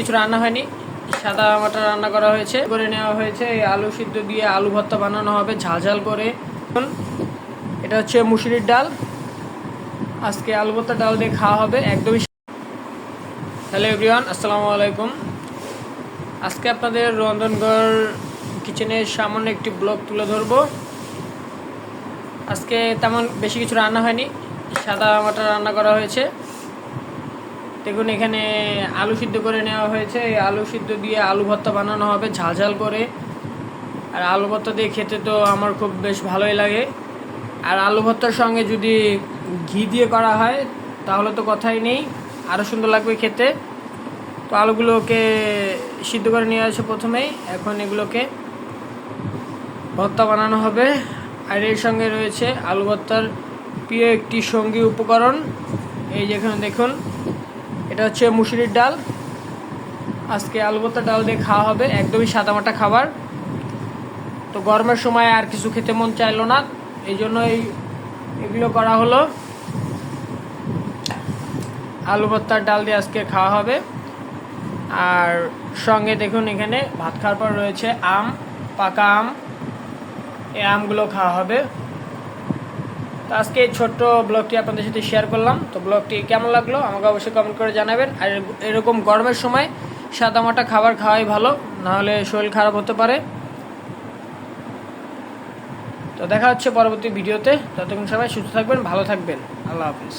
কিছু রান্না হয়নি, সাদা মাটা রান্না করা হয়েছে, করে নেওয়া হয়েছে। এই আলু সিদ্ধ দিয়ে আলু ভর্তা বানানো হবে ঝাল ঝাল করে। এটা হচ্ছে মুসুরির ডাল। আজকে আলু ভর্তা ডাল দিয়ে খাওয়া হবে একদমই। হ্যালো এভরিওয়ান, আসসালামু আলাইকুম। আজকে আপনাদের রন্ধনঘর কিচেনের সামান্য একটি ব্লগ তুলে ধরবো। আজকে তেমন বেশি কিছু রান্না হয়নি, সাদা মাটা রান্না করা হয়েছে। দেখুন এখানে আলু সিদ্ধ করে নেওয়া হয়েছে। এই আলু সিদ্ধ দিয়ে আলু ভর্তা বানানো হবে ঝাল ঝাল করে। আর আলু ভর্তা দিয়ে খেতে তো আমার খুব বেশ ভালোই লাগে। আর আলু ভর্তার সঙ্গে যদি ঘি দিয়ে করা হয় তাহলে তো কথাই নেই, আরও সুন্দর লাগবে খেতে। তো আলুগুলোকে সিদ্ধ করে নেওয়া হয়েছে প্রথমেই, এখন এগুলোকে ভর্তা বানানো হবে। আর এর সঙ্গে রয়েছে আলু ভর্তার প্রিয় একটি সঙ্গী উপকরণ, এই যেখানে দেখুন, এটা হচ্ছে মুসুরির ডাল। আজকে আলু ভর্তা ডাল দিয়ে খাওয়া হবে একদমই সাদামাটা খাবার। তো গরমের সময় আর কিছু খেতে মন চাইলো না, এই জন্যই এগুলো করা হলো। আলু ভর্তার ডাল দিয়ে আজকে খাওয়া হবে। আর সঙ্গে দেখুন এখানে ভাত খাওয়ার পর রয়েছে আম, পাকা আম। এই আমগুলো খাওয়া হবে। তো আজকে এই ছোট্ট ব্লগটি আপনাদের সাথে শেয়ার করলাম। তো ব্লগটি কেমন লাগলো আমাকে অবশ্যই কমেন্ট করে জানাবেন। আর এরকম গরমের সময় সাদামাটা খাবার খাওয়াই ভালো, নাহলে শরীর খারাপ হতে পারে। তো দেখা হচ্ছে পরবর্তী ভিডিওতে। ততক্ষণ সবাই সুস্থ থাকবেন, ভালো থাকবেন। আল্লাহ হাফিজ।